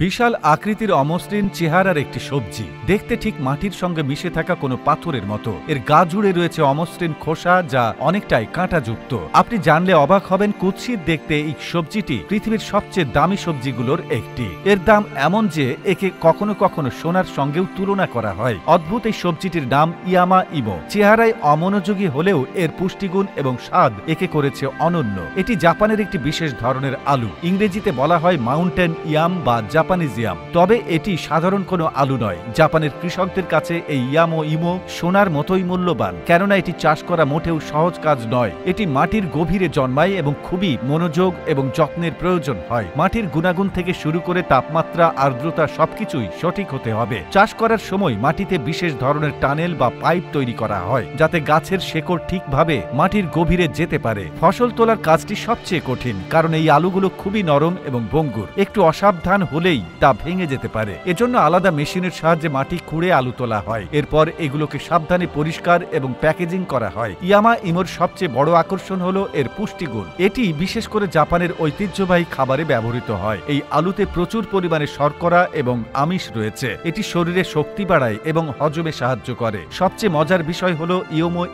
বিশাল আকৃতির অমসৃণ চেহারার একটি সবজি, দেখতে ঠিক মাটির সঙ্গে মিশে থাকা কোনো পাথরের মতো। এর গা জুড়ে রয়েছে অমসৃণ খোসা, যা অনেকটাই কাঁটাযুক্ত। আপনি জানলে অবাক হবেন, কুৎসিত দেখতে এই সবজিটি পৃথিবীর সবচেয়ে দামি সবজিগুলোর একটি। এর দাম এমন যে একে কখনো কখনো সোনার সঙ্গেও তুলনা করা হয়। অদ্ভুত এই সবজিটির নাম ইয়ামা ইমো। চেহারায় অমনোযোগী হলেও এর পুষ্টিগুণ এবং স্বাদ একে করেছে অনন্য। এটি জাপানের একটি বিশেষ ধরনের আলু। ইংরেজিতে বলা হয় মাউন্টেন ইয়াম বা জাপানিজ ইয়াম। তবে এটি সাধারণ কোনো আলু নয়। জাপানের কৃষকদের কাছে এই ইয়ামো ইমো সোনার মতোই মূল্যবান, কেননা এটি চাষ করা মোটেও সহজ কাজ নয়। এটি মাটির গভীরে জন্মায় এবং খুবই মনোযোগ এবং যত্নের প্রয়োজন হয়। মাটির গুণাগুণ থেকে শুরু করে তাপমাত্রা, আর্দ্রতা সবকিছুই সঠিক হতে হবে। চাষ করার সময় মাটিতে বিশেষ ধরনের টানেল বা পাইপ তৈরি করা হয়, যাতে গাছের শেকড় ঠিকভাবে মাটির গভীরে যেতে পারে। ফসল তোলার কাজটি সবচেয়ে কঠিন, কারণ এই আলুগুলো খুবই নরম এবং ভঙ্গুর। একটু অসাবধান হলেই তা ভেঙে যেতে পারে। এজন্য আলাদা মেশিনের সাহায্যে মাটি খুঁড়ে আলু তোলা হয়। এরপর এগুলোকে সাবধানে পরিষ্কার এবং প্যাকেজিং করা হয়। ইয়ামা ইমোর সবচেয়ে বড় আকর্ষণ হলো এর পুষ্টিগুণ। এটি বিশেষ করে জাপানের ঐতিহ্যবাহী খাবারে ব্যবহৃত হয়। এই আলুতে প্রচুর পরিমাণে শর্করা এবং আমিষ রয়েছে। এটি শরীরে শক্তি বাড়ায় এবং হজমে সাহায্য করে। সবচেয়ে মজার বিষয় হলো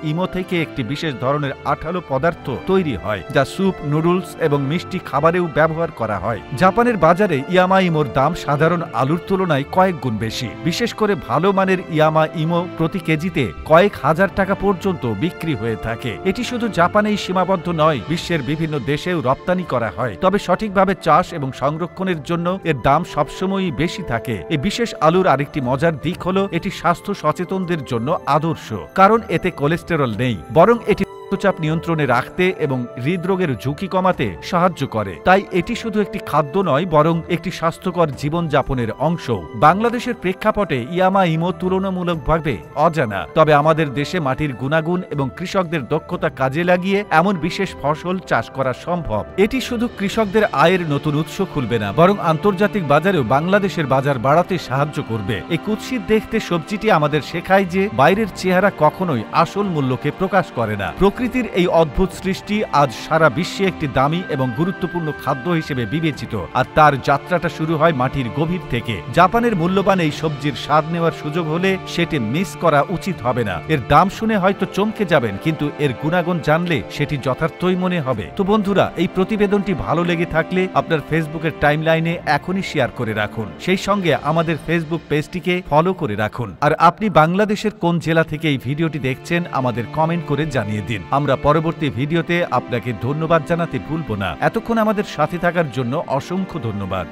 ইমো থেকে একটি বিশেষ ধরনের আঠালো পদার্থ তৈরি হয়, যা স্যুপ, নুডলস এবং মিষ্টি খাবারেও ব্যবহার করা হয়। জাপানের বাজারে ইয়ামা ইমোর দাম সাধারণ আলুর তুলনায় কয়েক গুণ বেশি। বিশেষ করে ভালো মানের ইয়ামা ইমো প্রতি কেজিতে কয়েক হাজার টাকা পর্যন্ত বিক্রি হয়ে থাকে। এটি শুধু জাপানেই সীমাবদ্ধ নয়, বিশ্বের বিভিন্ন দেশেও রপ্তানি করা হয়। তবে সঠিকভাবে চাষ এবং সংরক্ষণের জন্য এর দাম সবসময়ই বেশি থাকে। এই বিশেষ আলুর আরেকটি মজার দিক হলো এটি স্বাস্থ্য সচেতনদের জন্য আদর্শ, কারণ এতে কোলেস্টেরল নেই, বরং এটি রক্তচাপ নিয়ন্ত্রণে রাখতে এবং হৃদরোগের ঝুঁকি কমাতে সাহায্য করে। তাই এটি শুধু একটি খাদ্য নয়, বরং একটি স্বাস্থ্যকর জীবনযাপনের অংশ। বাংলাদেশের প্রেক্ষাপটে ইয়ামা ইমো তুলনামূলকভাবে অজানা, তবে আমাদের দেশে মাটির গুণাগুণ এবং কৃষকদের দক্ষতা কাজে লাগিয়ে এমন বিশেষ ফসল চাষ করা সম্ভব। এটি শুধু কৃষকদের আয়ের নতুন উৎস খুলবে না, বরং আন্তর্জাতিক বাজারেও বাংলাদেশের বাজার বাড়াতে সাহায্য করবে। এই কুৎসিত দেখতে সবজিটি আমাদের শেখায় যে বাইরের চেহারা কখনোই আসল মূল্যকে প্রকাশ করে না। প্রকৃতির এই অদ্ভুত সৃষ্টি আজ সারা বিশ্বে একটি দামি এবং গুরুত্বপূর্ণ খাদ্য হিসেবে বিবেচিত, আর তার যাত্রাটা শুরু হয় মাটির গভীর থেকে। জাপানের মূল্যবান এই সবজির স্বাদ নেওয়ার সুযোগ হলে সেটি মিস করা উচিত হবে না। এর দাম শুনে হয়তো চমকে যাবেন, কিন্তু এর গুণাগুণ জানলে সেটি যথার্থই মনে হবে। তো বন্ধুরা, এই প্রতিবেদনটি ভালো লেগে থাকলে আপনার ফেসবুকের টাইমলাইনে এখনই শেয়ার করে রাখুন। সেই সঙ্গে আমাদের ফেসবুক পেজটিকে ফলো করে রাখুন। আর আপনি বাংলাদেশের কোন জেলা থেকে এই ভিডিওটি দেখছেন আমাদের কমেন্ট করে জানিয়ে দিন। আমরা পরবর্তী ভিডিওতে আপনাকে ধন্যবাদ জানাতে ভুলব না। এতক্ষণ আমাদের সাথে থাকার জন্য অসংখ্য ধন্যবাদ।